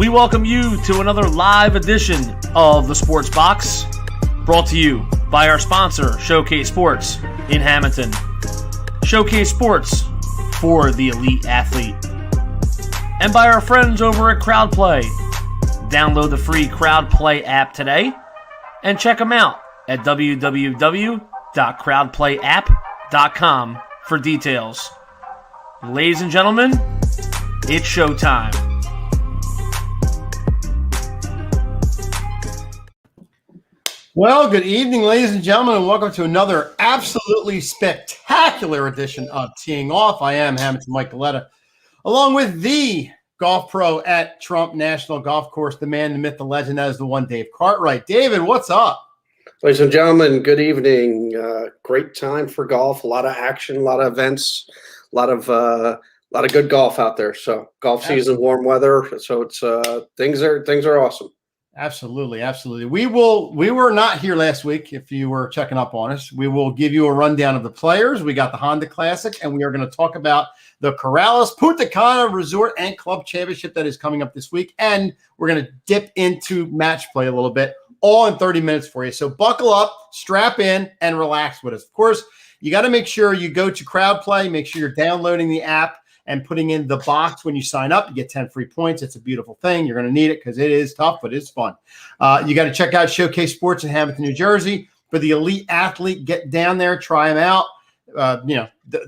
We welcome you to another live edition of the Sports Box, brought to you by our sponsor, Showcase Sports in Hamilton. Showcase Sports for the elite athlete. And by our friends over at CrowdPlay. Download the free CrowdPlay app today and check them out at www.crowdplayapp.com for details. Ladies and gentlemen, it's showtime. Well, good evening, ladies and gentlemen, and welcome to another absolutely spectacular edition of Teeing Off. I am Hamilton Mike Galletta, along with the golf pro at Trump National Golf Course, the man, the myth, the legend, that is the one, Dave Cartwright. David, what's up? Ladies and gentlemen, good evening. Great time for golf. A lot of action, a lot of events, a lot of good golf out there. So golf season, warm weather. So it's things are awesome. Absolutely, absolutely. We were not here last week. If you were checking up on us, we will give you a rundown of the players. We got the Honda Classic, and we are going to talk about the Corrales Punta Cana Resort and Club Championship that is coming up this week. And we're going to dip into match play a little bit, all in 30 minutes for you. So buckle up, strap in, and relax with us. Of course, you got to make sure you go to CrowdPlay, make sure you're downloading the app and putting in the box when you sign up. You get 10 free points. It's a beautiful thing. You're going to need it because it is tough, but it's fun. You got to check out Showcase Sports in Hamilton, New Jersey. For the elite athlete, get down there, try them out.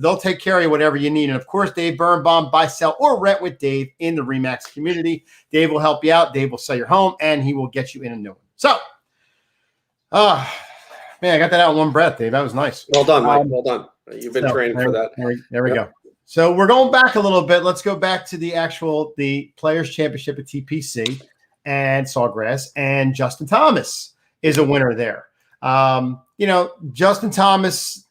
They'll take care of you, whatever you need. And, of course, Dave Birnbaum, buy, sell, or rent with Dave in the ReMax community. Dave will help you out. Dave will sell your home, and he will get you in a new one. So, man, I got that out in one breath, Dave. That was nice. Well done, Mike. Well done. You've been training for that. There we go. So we're going back a little bit. Let's go back to the Players Championship at TPC and Sawgrass, and Justin Thomas is a winner there. Justin Thomas,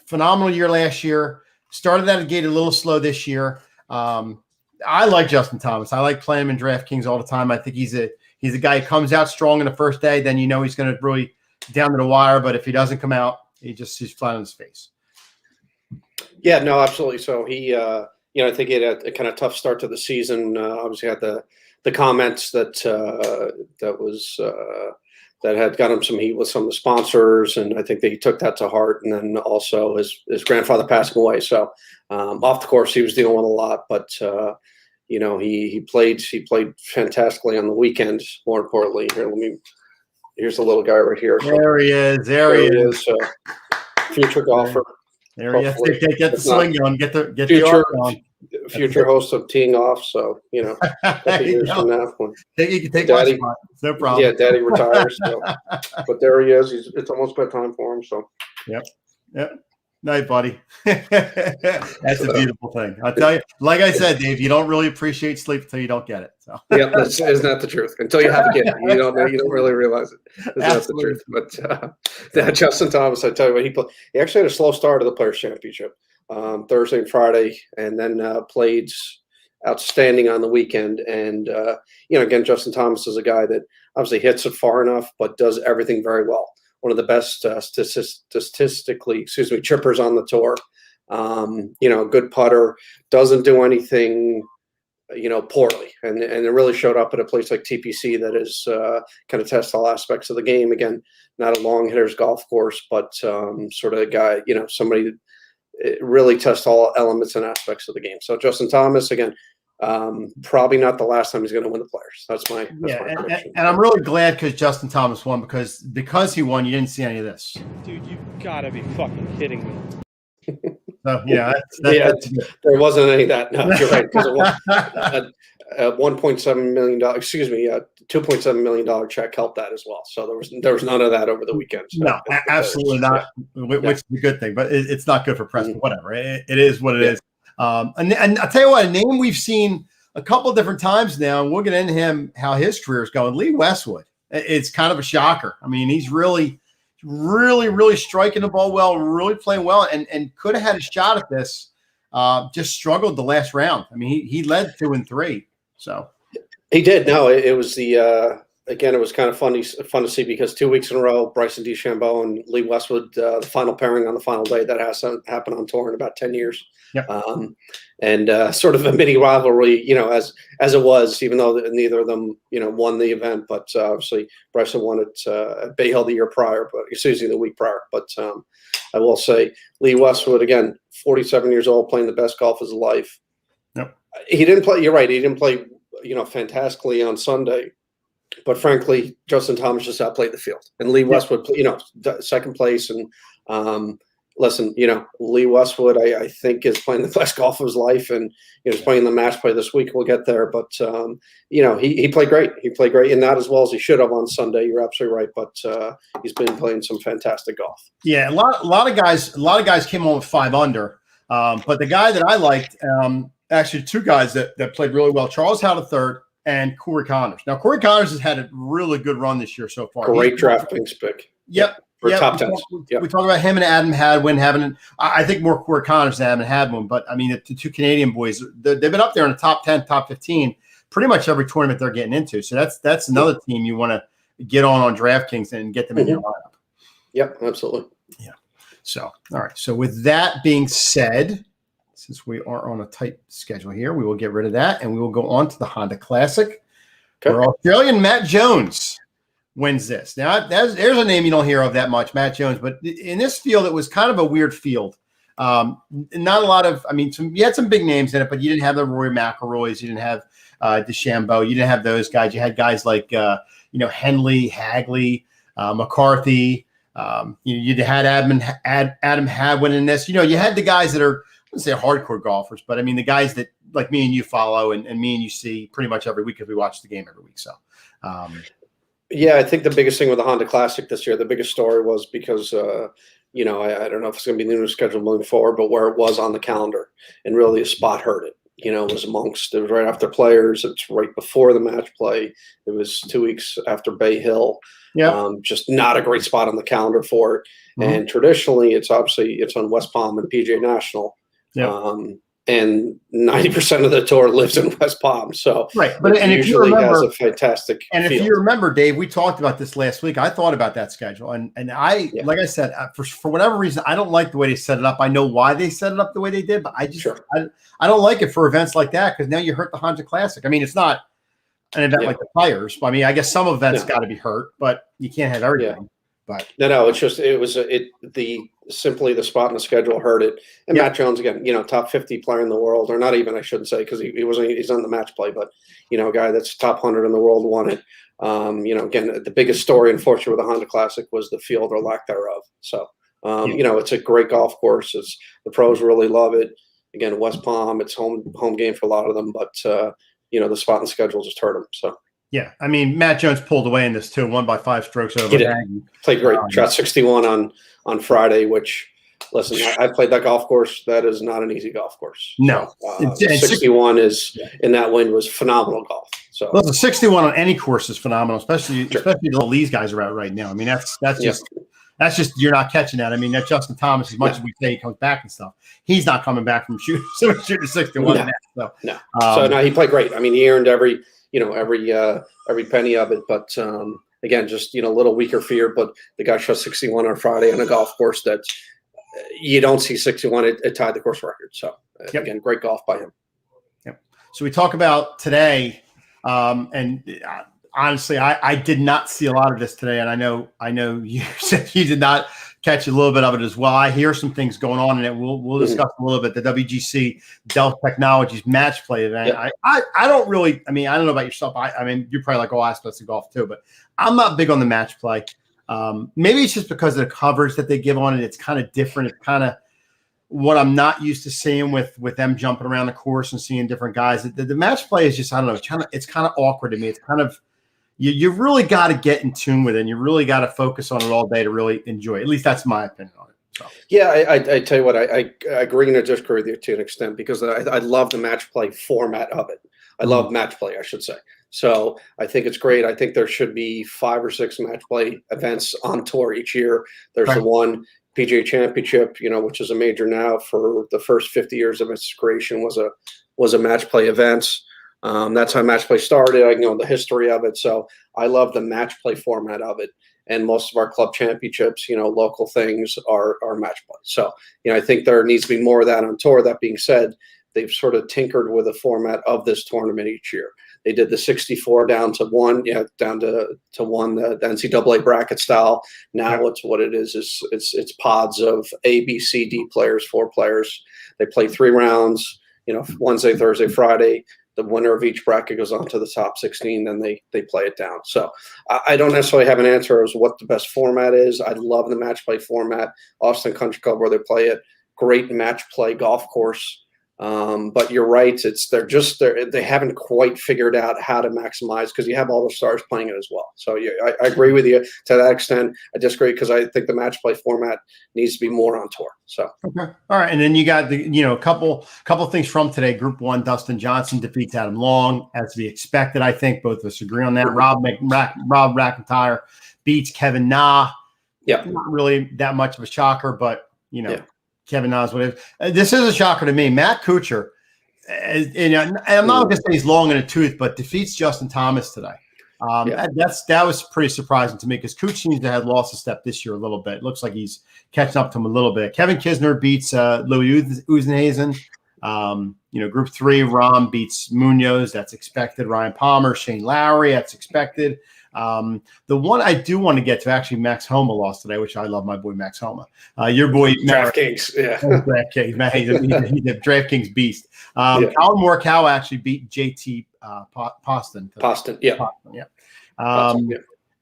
phenomenal year last year. Started out of the gate a little slow this year. I like Justin Thomas. I like playing him in DraftKings all the time. I think he's a guy who comes out strong in the first day. Then he's going to really down to the wire. But if he doesn't come out, he's flat on his face. Yeah, no, absolutely. So he, I think he had a kind of tough start to the season. Obviously, had the comments that had got him some heat with some of the sponsors, and I think that he took that to heart. And then also his grandfather passing away. So off the course, he was dealing with a lot, but he played fantastically on the weekends. More importantly, here's a little guy right here. There he is. There he is. Future golfer. There he is. Get the swing on. Get the future on. Future host of Teeing Off. So a couple years from now, when you can take Daddy, my spot. No problem. Yeah, Daddy retires. So. But there he is. It's almost bedtime for him. So. Yep. Night, buddy. That's a beautiful thing. I'll tell you. Like I said, Dave, you don't really appreciate sleep until you don't get it. So. Yeah, isn't that the truth? Until you have a kid, you don't really realize it. Isn't that the truth? But Justin Thomas, I tell you what, he actually had a slow start of the Players Championship Thursday and Friday, and then played outstanding on the weekend. And again, Justin Thomas is a guy that obviously hits it far enough, but does everything very well. One of the best statistically, chippers on the tour. Good putter, doesn't do anything, poorly. And it really showed up at a place like TPC that is kind of tests all aspects of the game. Again, not a long hitter's golf course, but sort of a guy, somebody that really tests all elements and aspects of the game. So Justin Thomas, again, probably not the last time he's going to win the Players. That's my prediction. And I'm really glad because Justin Thomas won because he won, you didn't see any of this. Dude, you've got to be fucking kidding me. So, there wasn't any of that. No, you're right. Because $1.7 million, $2.7 million check helped that as well. So there was none of that over the weekend. So no, absolutely not, which is a good thing. But it's not good for press. But whatever. It is what it is. And I'll tell you what, a name we've seen a couple of different times now, and we'll get into him, how his career is going. Lee Westwood. It's kind of a shocker. I mean, he's really striking the ball well, really playing well, and could have had a shot at this. Just struggled the last round. I mean, he led 2 and 3. So he did. No, it was the Again, it was kind of fun to see because 2 weeks in a row, Bryson DeChambeau and Lee Westwood, the final pairing on the final day. That hasn't happened on tour in about 10 years. Yep. And sort of a mini rivalry, as it was, even though neither of them, won the event. But obviously, Bryson won it at Bay Hill the week prior. But I will say, Lee Westwood, again, 47 years old, playing the best golf of his life. Yep. He didn't play. You're right. He didn't play, fantastically on Sunday. But frankly, Justin Thomas just outplayed the field, and Lee Westwood, second place. And listen, Lee Westwood, I think is playing the best golf of his life, and he's playing the match play this week. We'll get there, but he played great. He played great, and not as well as he should have on Sunday. You're absolutely right, but he's been playing some fantastic golf. Yeah, a lot of guys came on with 5 under, but the guy that I liked, actually, 2 guys that played really well: Charles Howell III and Corey Connors. Now, Corey Connors has had a really good run this year so far. Great DraftKings pick. Yep. For top 10s. We talk about him and Adam Hadwin having, I think more Corey Connors than Adam Hadwin, but I mean, the 2 Canadian boys, they've been up there in the top 10, top 15, pretty much every tournament they're getting into. So that's another team you want to get on DraftKings and get them in your lineup. Yep, absolutely. Yeah. So, all right. So with that being said, since we are on a tight schedule here, we will get rid of that and we will go on to the Honda Classic, where Australian Matt Jones wins this. Now, there's a name you don't hear of that much, Matt Jones, but in this field, it was kind of a weird field. Not a lot of, you had some big names in it, but you didn't have the Rory McIlroys, you didn't have DeChambeau, you didn't have those guys. You had guys like, Henley, Hagley, McCarthy. You had Adam Hadwin in this. You had the guys that are, I wouldn't say hardcore golfers, but the guys that like me and you follow and me and you see pretty much every week because we watch the game every week. So, yeah, I think the biggest thing with the Honda Classic this year, the biggest story was because, I don't know if it's going to be the new schedule moving forward, but where it was on the calendar and really a spot heard it. It was right after Players. It's right before the match play. It was 2 weeks after Bay Hill. Yeah, just not a great spot on the calendar for it. Mm-hmm. And traditionally, it's on West Palm and PGA National. Yeah. And 90% of the tour lives in West Palm. So right, but and if you remember, has a fantastic. And field. If you remember, Dave, we talked about this last week. I thought about that schedule, and like I said, for whatever reason, I don't like the way they set it up. I know why they set it up the way they did, but I just I don't like it for events like that because now you hurt the Honda Classic. It's not an event like the Players. I guess some events got to be hurt, but you can't have everything. Yeah. But no, it's just simply the spot in the schedule hurt it. And Matt Jones, again, top 50 player in the world, or not even, I shouldn't say, because he's on the match play, but a guy that's top 100 in the world won it. Again, the biggest story, unfortunately, with the Honda Classic was the field or lack thereof. So, it's a great golf course. The pros really love it. Again, West Palm, it's home game for a lot of them, but the spot in the schedule just hurt them. So. Yeah, Matt Jones pulled away in this too, won by 5 strokes over. Played great. Shot 61 on Friday, which, listen, I played that golf course. That is not an easy golf course. No. 61 in that wind was phenomenal golf. So the 61 on any course is phenomenal, especially the these guys are out right now. That's just you're not catching that. That Justin Thomas, as much as we say he comes back and stuff, he's not coming back from shooting 61. No. So no, he played great. He earned every penny of it, but again, just a little weaker field. But the guy shot 61 on Friday on a golf course that you don't see 61. It tied the course record. So again, great golf by him. Yep. So we talk about today, and honestly, I did not see a lot of this today, and I know you said you did not catch a little bit of it as well. I hear some things going on in it. We'll discuss a little bit the WGC Dell Technologies match play event. Yeah. I don't really. I don't know about yourself. You're probably like all aspects of golf too, but I'm not big on the match play. Maybe it's just because of the coverage that they give on it. It's kind of different. It's kind of what I'm not used to seeing with them jumping around the course and seeing different guys. The match play is just, I don't know. It's kind of awkward to me. It's kind of. You really got to get in tune with it, and you really got to focus on it all day to really enjoy it. At least that's my opinion on it. So. Yeah, I tell you what, I agree and I disagree with you to an extent because I love the match play format of it. I love match play, I should say. So I think it's great. I think there should be 5 or 6 match play events on tour each year. There's the one PGA Championship, which is a major now for the first 50 years of its creation was a match play event. That's how match play started. I know the history of it. So I love the match play format of it. And most of our club championships, local things are match play. So, I think there needs to be more of that on tour. That being said, they've sort of tinkered with the format of this tournament each year. They did the 64 down to one, down to one, the NCAA bracket style. Now what it is it's pods of A, B, C, D players, 4 players. They play 3 rounds, Wednesday, Thursday, Friday. The winner of each bracket goes on to the top 16, then they play it down. So I don't necessarily have an answer as what the best format is. I love the match play format. Austin Country Club, where they play it, great match play golf course. But you're right. They haven't quite figured out how to maximize, because you have all the stars playing it as well. So I agree with you to that extent. I disagree because I think the match play format needs to be more on tour. So okay, all right. And then you got the couple things from today. Group 1, Dustin Johnson defeats Adam Long, as to be expected. I think both of us agree on that. Rob McIntyre beats Kevin Na. Yeah, not really that much of a shocker, but Kevin knows what it is. This is a shocker to me. Matt Kuchar, and I'm not going to say he's long in a tooth, but defeats Justin Thomas today. That was pretty surprising to me, because Kuchar seems to have lost a step this year a little bit. It looks like he's catching up to him a little bit. Kevin Kisner beats Louis Oosthuizen. Group 3, Rahm beats Munoz. That's expected. Ryan Palmer, Shane Lowry. That's expected. The one I do want to get to, actually, Max Homa lost today, which I love my boy Max Homa. Your boy DraftKings, DraftKings, man, he's a DraftKings beast. Colin Morikawa actually beat JT Poston. Poston.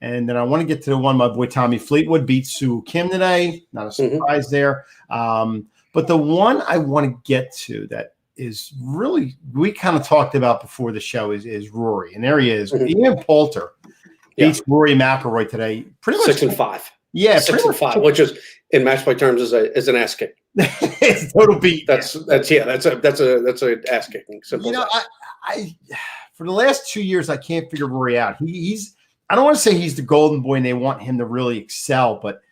And then I want to get to the one my boy Tommy Fleetwood beat Soo Kim today. Not a surprise there. But the one I want to get to that is really, we kind of talked about before the show, is Rory. And there he is. Ian Poulter beats Rory McIlroy today. Pretty much 6-5. Yeah, 6-5, which is, in match play terms, is an ass kick. It's a total beat. That's an ass kicking. Simple. I for the last 2 years, I can't figure Rory out. He's I don't want to say he's the golden boy and they want him to really excel, but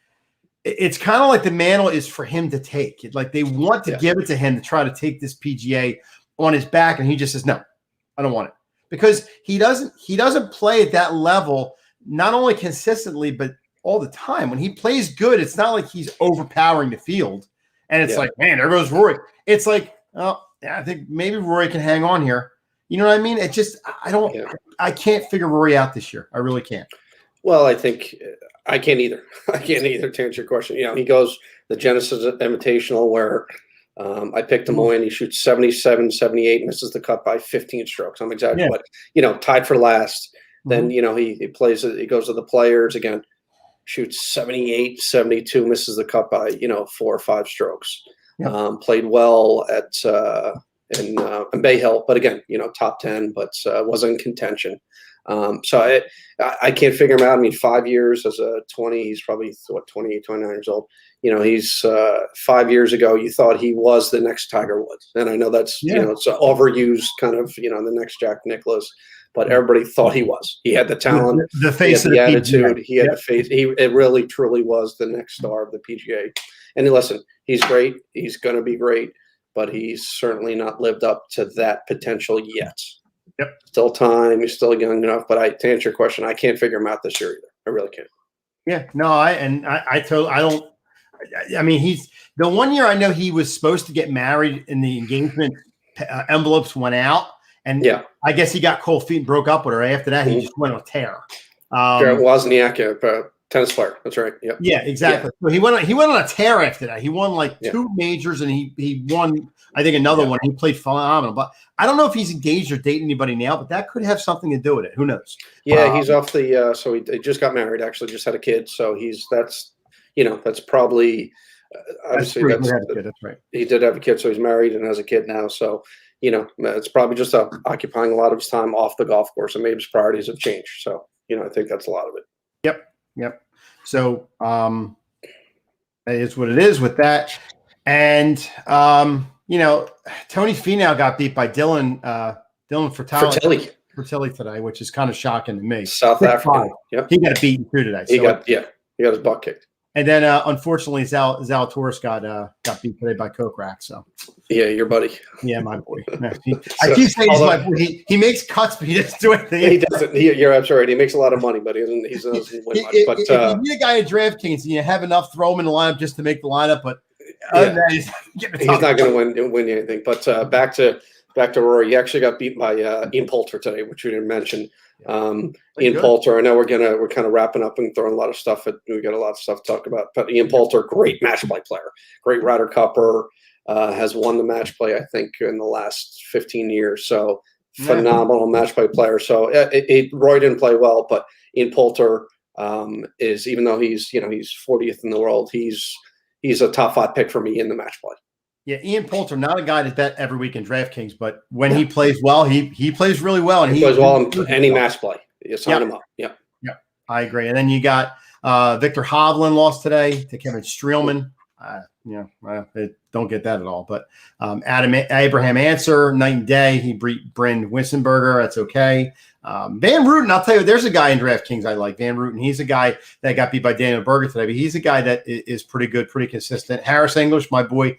it's kind of like the mantle is for him to take. Like they want to give it to him to try to take this PGA on his back, and he just says, no, I don't want it. Because he doesn't play at that level, not only consistently, but all the time. When he plays good, it's not like he's overpowering the field. And it's like, man, there goes Rory. It's like, oh, I think maybe Rory can hang on here. You know what I mean? It just, I can't figure Rory out this year. I really can't. Well, I think I can't either. I can't either, to answer your question. He goes the Genesis Invitational where I picked him to win. He shoots 77, 78, misses the cut by 15 strokes. I'm exaggerating, but tied for last. Then he plays it. He goes to the Players again, shoots 78, 72, misses the cut by 4 or 5 strokes. Played well at in Bay Hill, but again, top 10, but wasn't in contention. So I can't figure him out. I mean, 5 years as a 20, he's probably 28, 29 years old. He's 5 years ago, you thought he was the next Tiger Woods. And I know that's, it's an overused kind of, the next Jack Nicklaus, but everybody thought he was. He had the talent, the face of the attitude, he had the face. It really, truly was the next star of the PGA. And listen, he's great. He's going to be great, but he's certainly not lived up to that potential yet. Yep. Still time. He's still young enough. But to answer your question, I can't figure him out this year either. I really can't. Yeah. No, he's the 1 year I know he was supposed to get married and the engagement envelopes went out. And I guess he got cold feet and broke up with her. After that, he just went on a tear. Jared Wozniak, tennis player. That's right. Yep. Yeah, exactly. So he went on a tear after that. He won like 2 majors, and he won, I think, another one. He played phenomenal. But I don't know if he's engaged or dating anybody now, but that could have something to do with it. Who knows? Yeah, he's off the so he just got married, actually, just had a kid. So that's probably obviously that's right. He did have a kid, so he's married and has a kid now. So it's probably just occupying a lot of his time off the golf course, and maybe his priorities have changed. So I think that's a lot of it. Yep. So that is what it is with that. And Tony Finau got beat by Dylan Frittelli today, which is kind of shocking to me. South African. Yep. He got beaten too today. He got his butt kicked. And then unfortunately, Zalatoris got beat today by Kokrak. So yeah, your buddy. Yeah, my boy. I keep saying he's my boy. He makes cuts, but he doesn't do anything. He doesn't. You're absolutely right. He makes a lot of money, but he doesn't win much. But if you need a guy in DraftKings and you have enough, throw him in the lineup just to make the lineup. But other than that, he's not going to win anything. But back to Rory. He actually got beat by Ian Poulter today, which we didn't mention. Ian Poulter. I know we're kind of wrapping up and throwing a lot of stuff. We got a lot of stuff to talk about. But Ian Poulter, great match play player, great Ryder Cupper. Has won the match play, I think, in the last 15 years. So phenomenal match play player. So Roy didn't play well, but Ian Poulter is, even though he's 40th in the world, he's a top 5 pick for me in the match play. Yeah, Ian Poulter, not a guy to bet every week in DraftKings, but when he plays well, he plays really well, and he plays well in any match play. You sign him up. Yeah, I agree. And then you got Victor Hovland lost today to Kevin Streelman. Don't get that at all. But Abraham Answer, night and day. He beat Bryn Wissenberger. That's okay. Van Ruten, I'll tell you, there's a guy in DraftKings I like, Van Ruten. He's a guy that got beat by Daniel Berger today, but he's a guy that is pretty good, pretty consistent. Harris English, my boy,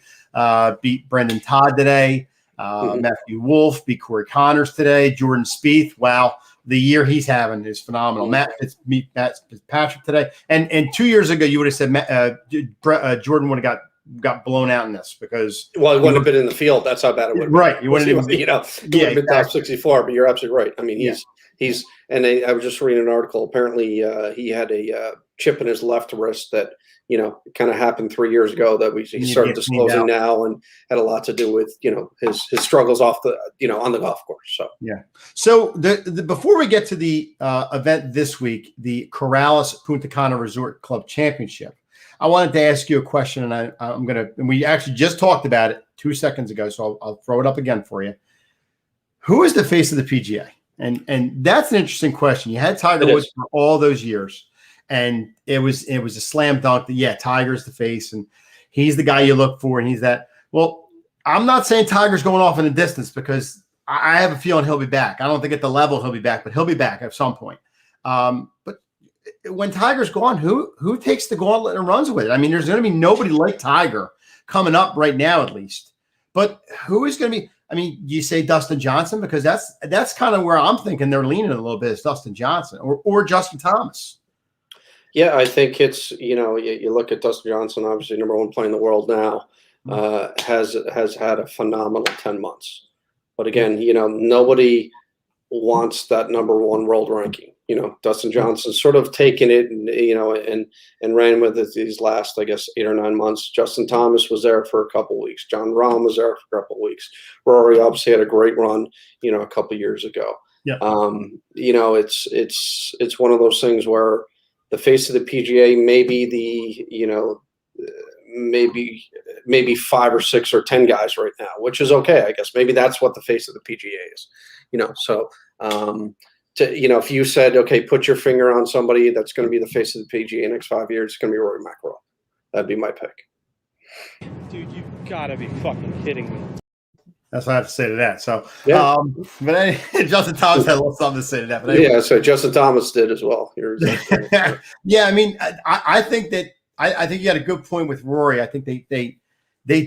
beat Brendan Todd today. Matthew Wolf beat Corey Connors today. Jordan Spieth, wow. The year he's having is phenomenal. Matt Fitzpatrick today, and 2 years ago you would have said Jordan would have got blown out in this because he wouldn't have been in the field. That's how bad it would have been. Right, you wouldn't have been top 64. But you're absolutely right. I mean, he's and I was just reading an article. Apparently, he had a chip in his left wrist that kind of happened 3 years ago that he started disclosing now, and had a lot to do with his struggles off the on the golf course. So So before we get to the event this week, the Corrales Punta Cana Resort Club Championship, I wanted to ask you a question, and and we actually just talked about it 2 seconds ago, so I'll throw it up again for you. Who is the face of the PGA? And that's an interesting question. You had Tiger Woods for all those years. And it was a slam dunk that, Tiger's the face and he's the guy you look for. And he's that. Well, I'm not saying Tiger's going off in the distance because I have a feeling he'll be back. I don't think at the level he'll be back, but he'll be back at some point. But when Tiger's gone, who takes the gauntlet and runs with it? I mean, there's going to be nobody like Tiger coming up right now, at least. But who is going to be? I mean, you say Dustin Johnson because that's kind of where I'm thinking they're leaning a little bit. Is Dustin Johnson or Justin Thomas? Yeah, I think it's you look at Dustin Johnson, obviously number 1 player in the world now, has had a phenomenal 10 months. But again, nobody wants that number 1 world ranking. Dustin Johnson's sort of taken it and ran with it these last, I guess, 8 or 9 months. Justin Thomas was there for a couple of weeks. John Rahm was there for a couple of weeks. Rory obviously had a great run, a couple of years ago. Yeah. It's one of those things where the face of the PGA may be maybe 5 or 6 or 10 guys right now, which is okay, I guess. Maybe that's what the face of the PGA is, So, if you said, okay, put your finger on somebody that's going to be the face of the PGA in the next 5 years, it's going to be Rory McIlroy. That'd be my pick. Dude, you've got to be fucking kidding me. That's what I have to say to that. So, Justin Thomas had a little something to say to that. But anyway. So Justin Thomas did as well. Yeah, I mean, I think that I think you had a good point with Rory. I think they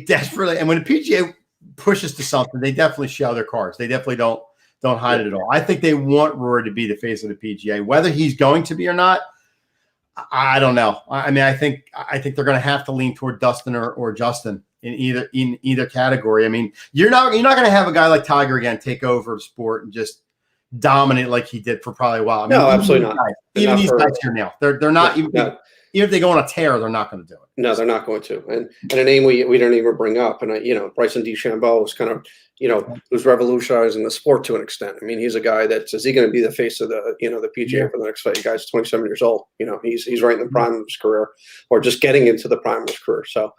desperately, and when the PGA pushes to something, they definitely show their cards. They definitely don't hide it at all. I think they want Rory to be the face of the PGA, whether he's going to be or not. I don't know. I mean, I think they're going to have to lean toward Dustin or Justin in either category. I mean, you're not going to have a guy like Tiger again take over the sport and just dominate like he did for probably a while. I mean, no, absolutely not. Even these guys here now, they're not even if they go on a tear, they're not going to do it. No, they're not going to. And a name we don't even bring up. And Bryson DeChambeau is kind of who's revolutionizing the sport to an extent. I mean, he's a guy is he going to be the face of the the PGA for the next 5 years? Guy's 27 years old. He's right in the prime of his career, or just getting into the prime of his career. So,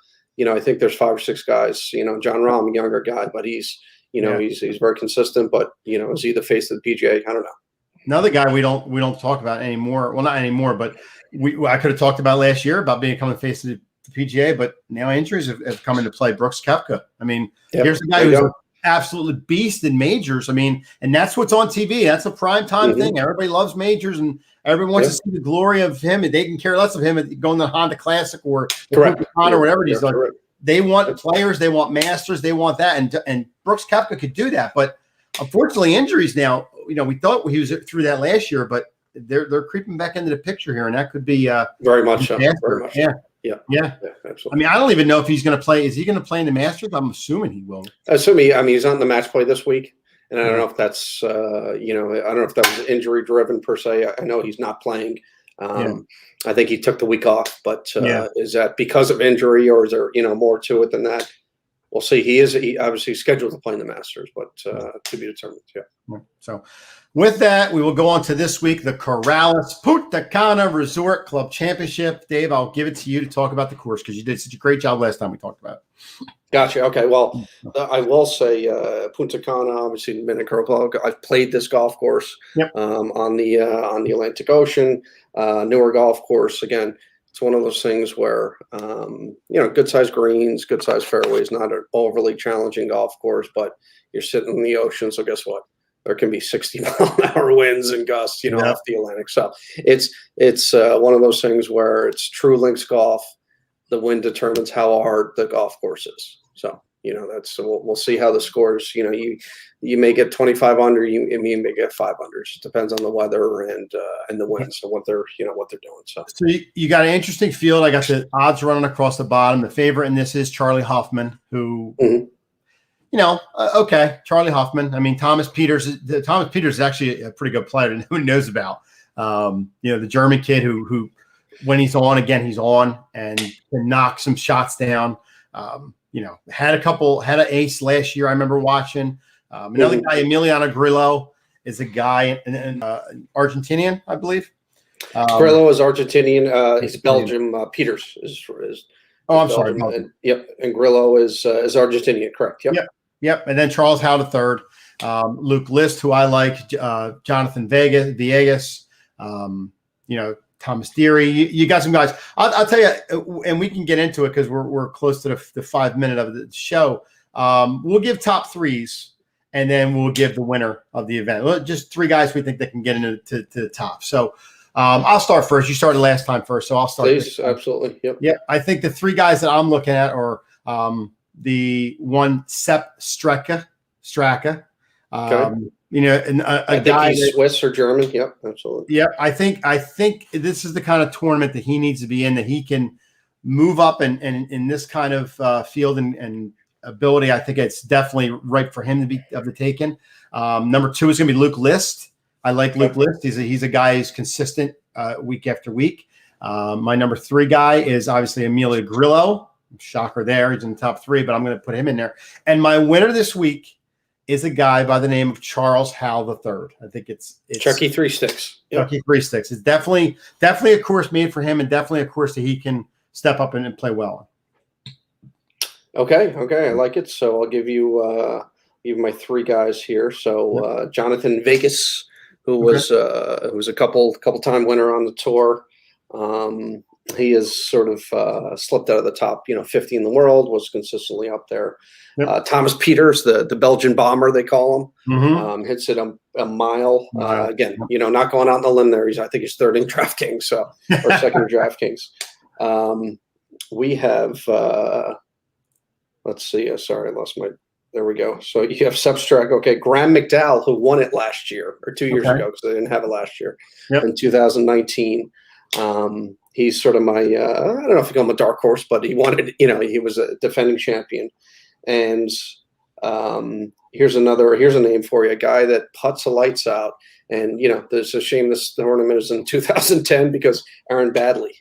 I think there's 5 or 6 guys. John Rahm, a younger guy, but he's he's very consistent. But is he the face of the PGA? I don't know. Another guy we don't talk about anymore. Well, not anymore, but I could have talked about last year about becoming the face of the PGA, but now injuries have come into play. Brooks Koepka. I mean, here's a guy absolutely beast in majors. I mean, and that's what's on TV. That's a prime time thing. Everybody loves majors, and everyone wants to see the glory of him. And they can care less of him going to the Honda Classic or whatever he's like. They want players. They want masters. They want that. And Brooks Koepka could do that. But unfortunately, injuries now, we thought he was through that last year, but they're creeping back into the picture here. And that could be very much so. Very much. Yeah. Yeah, absolutely. I mean, I don't even know if he's going to play. Is he going to play in the Masters? I'm assuming he will. He's on the match play this week. And I don't know if that's, I don't know if that was injury driven per se. I know he's not playing. I think he took the week off, but is that because of injury or is there, more to it than that? We'll see. He obviously scheduled to play in the Masters, but to be determined. Yeah. So with that, we will go on to this week, the Corrales Punta Cana Resort Club Championship. Dave, I'll give it to you to talk about the course because you did such a great job last time we talked about it. Gotcha. Okay. Well, I will say Punta Cana, obviously in Minnetonka. I've played this golf course on the Atlantic Ocean, newer golf course. Again, it's one of those things where, good sized greens, good sized fairways, not an overly challenging golf course, but you're sitting in the ocean. So guess what? There can be 60-mile-an-hour winds and gusts, off the Atlantic. So it's one of those things where it's true links golf. The wind determines how hard the golf course is. So, we'll see how the scores, you may get 25 under, you may get 5 unders. It depends on the weather and the winds and what they're doing. So you got an interesting field. I got the odds running across the bottom. The favorite in this is Charlie Hoffman, who, Charlie Hoffman. I mean, Thomas Peters is actually a pretty good player that no one knows about. The German kid who when he's on, again, he's on and can knock some shots down. Had an ace last year. I remember watching. Another guy, Emiliano Grillo, is a guy, an Argentinian, I believe. Grillo is Argentinian. He's Belgium. Peters is. Oh, I'm sorry. And Grillo is Argentinian. Correct. Yep. And then Charles Howe III, Luke List, who I like, Jonathan Villegas, Thomas Deary. You got some guys. I'll tell you, and we can get into it because we're close to the 5 minute of the show. We'll give top threes, and then we'll give the winner of the event. Just 3 guys we think that can get into the top. So I'll start first. You started last time first, so I'll start. Please, absolutely. Yep. Yeah, I think the 3 guys that I'm looking at are the one Sepp Straka. Okay. And I think he's Swiss or German. Yep, absolutely. Yeah, I think this is the kind of tournament that he needs to be in, that he can move up and in this kind of field and ability. I think it's definitely right for him to be of the taken. Number 2 is going to be Luke List. I like Luke List. He's a guy who's consistent week after week. My number 3 guy is obviously Emilio Grillo. Shocker there. He's in the top 3, but I'm going to put him in there. And my winner this week is a guy by the name of Charles Howe III. I think it's Chucky 3 Sticks. Yep. Chucky 3 Sticks. It's definitely a course made for him, and definitely a course that he can step up and play well in. Okay, I like it. So I'll give you my 3 guys here. So Jonathan Vegas, who was a couple time winner on the tour. He has sort of slipped out of the top, 50 in the world, was consistently up there. Yep. Thomas Peters, the Belgian bomber, they call him, hits it a mile. Again, not going out on the limb there. I think he's 3rd in DraftKings, or 2nd in DraftKings. We have, let's see. Sorry, I lost my. There we go. So you have Substrack. Okay, Graham McDowell, who won it last year or 2 years ago, because they didn't have it last year in 2019. He's sort of my, I don't know if you call him a dark horse, but he wanted, he was a defending champion. And here's a name for you, a guy that putts the lights out. And, there's a shame this tournament is in 2010 because Aaron Badley.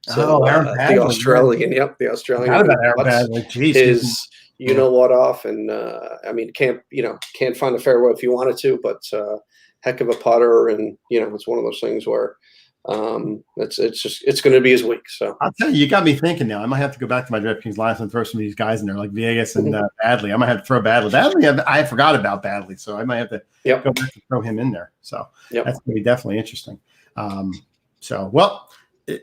So, Aaron Badley. The Australian. Yep, the Australian. How about Aaron Badley? Jeez. Is what off. And, can't find a fairway if you wanted to, but heck of a putter. And, it's one of those things where, it's going to be his week. So I'll tell you got me thinking now. I might have to go back to my DraftKings lineup and throw some of these guys in there, like Vegas and Badley. I might have to throw Badley. I forgot about Badley, so I might have to go back and throw him in there. So that's going to be definitely interesting.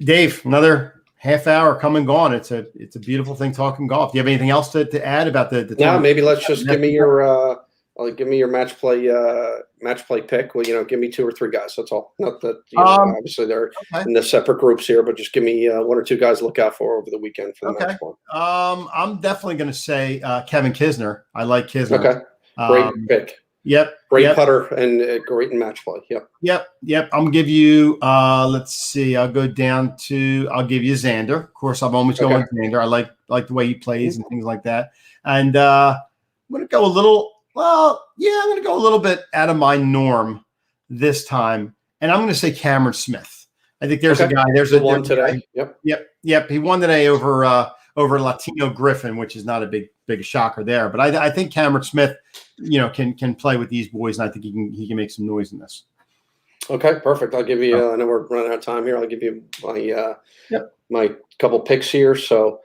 Dave, another half hour come and gone. It's a beautiful thing talking golf. Do you have anything else to add about the No, maybe let's just give me your match play pick. Well, give me 2 or 3 guys. That's all. Not that obviously they're in the separate groups here, but just give me 1 or 2 guys to look out for over the weekend for the match one. I'm definitely going to say Kevin Kisner. I like Kisner. Okay, great pick. Yep. Great putter and great in match play. Yep. I'm gonna give you let's see, I'll give you Xander. Of course, I'm always going with Xander. I like the way he plays and things like that. And I'm gonna go a little bit out of my norm this time. And I'm gonna say Cameron Smith. I think there's a guy, there's a one today. Yep. He won today over Latino Griffin, which is not a big shocker there. But I think Cameron Smith, can play with these boys, and I think he can make some noise in this. Okay, perfect. I'll give you. I know we're running out of time here. I'll give you my couple picks here. So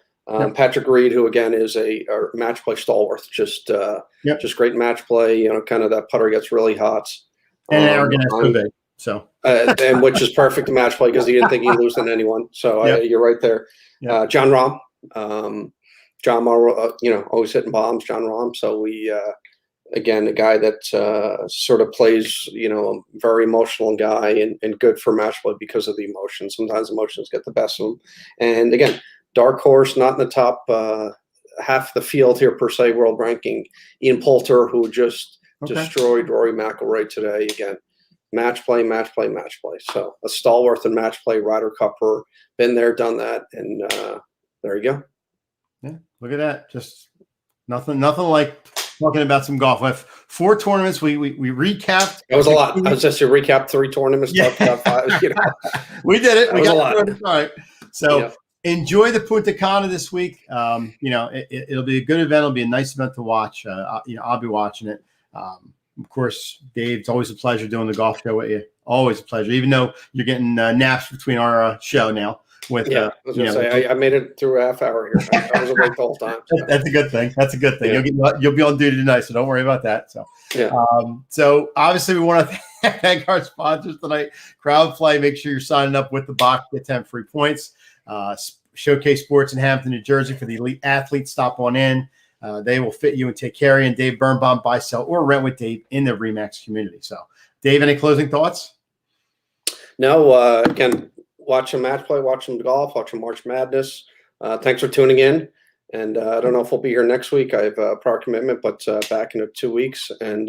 Patrick Reed, who again is a match play stalwart, just great match play. Kind of that putter gets really hot. And Aragon so and which is perfect to match play because he didn't think he'd lose than anyone. So you're right there. John Rahm. John Morrow, always hitting bombs, John Rahm. So we, again, a guy that sort of plays, a very emotional guy and good for match play because of the emotions. Sometimes emotions get the best of him. And again, dark horse, not in the top half the field here per se, world ranking. Ian Poulter, who just destroyed Rory McIlroy today. Again, match play. So a stalwart in match play, Ryder Cupper, been there, done that, and there you go. Yeah, look at that. Just nothing like talking about some golf. We have 4 tournaments. We recapped. It was a lot. I was just to recap 3 tournaments. Yeah. Top 5. We did it. We got a lot. All right. So enjoy the Punta Cana this week. It'll be a good event. It'll be a nice event to watch. I'll be watching it. Of course, Dave, it's always a pleasure doing the golf show with you. Always a pleasure, even though you're getting naps between our show now. I was going to say, I made it through a half hour here. I was awake the whole time. So. That's a good thing. Yeah. You'll be on duty tonight, so don't worry about that. So, so obviously we want to thank our sponsors tonight. CrowdPlay. Make sure you're signing up with the box. Get 10 free points. Showcase Sports in Hampton, New Jersey for the elite athletes. Stop on in. They will fit you and take care of you. And Dave Birnbaum, buy, sell, or rent with Dave in the ReMax community. So, Dave, any closing thoughts? No. Again. Watch some match play, watch some golf, watch some March Madness. Thanks for tuning in. And I don't know if we'll be here next week. I have a prior commitment, but back in 2 weeks. And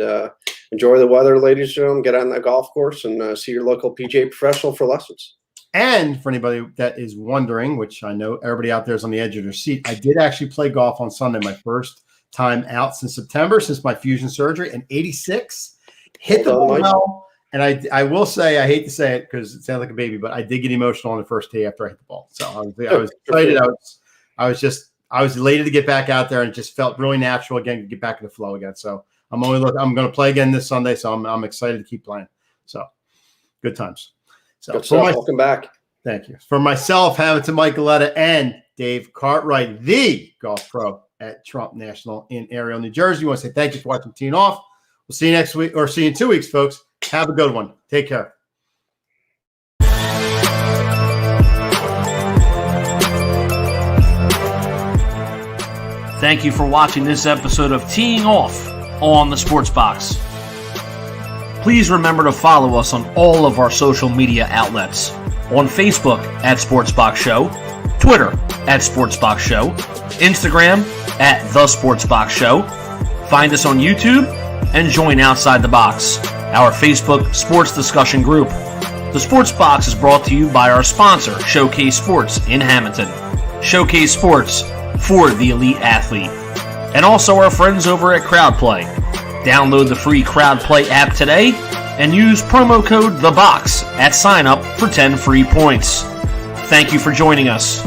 enjoy the weather, ladies and gentlemen. Get out on the golf course and see your local PGA professional for lessons. And for anybody that is wondering, which I know everybody out there is on the edge of their seat, I did actually play golf on Sunday, my first time out since September, since my fusion surgery, and 86. Hit the ball well. And I will say, I hate to say it because it sounds like a baby, but I did get emotional on the first tee after I hit the ball. So I was excited. I was elated to get back out there, and it just felt really natural again to get back in the flow again. So I'm going to play again this Sunday. So I'm excited to keep playing. So good times. So welcome back. Thank you. For myself, Hamilton, Mike Galletta, and Dave Cartwright, the golf pro at Trump National in Ariel, New Jersey. We want to say thank you for watching Teeing Off. We'll see you next week, or see you in 2 weeks, folks. Have a good one. Take care. Thank you for watching this episode of Teeing Off on the Sports Box. Please remember to follow us on all of our social media outlets. On Facebook at Sportsbox Show, Twitter at Sportsbox Show, Instagram at The Sportsbox Show. Find us on YouTube and join Outside the Box, our Facebook sports discussion group. The Sports Box is brought to you by our sponsor, Showcase Sports in Hamilton. Showcase Sports for the elite athlete. And also our friends over at CrowdPlay. Download the free CrowdPlay app today and use promo code THEBOX at sign up for 10 free points. Thank you for joining us.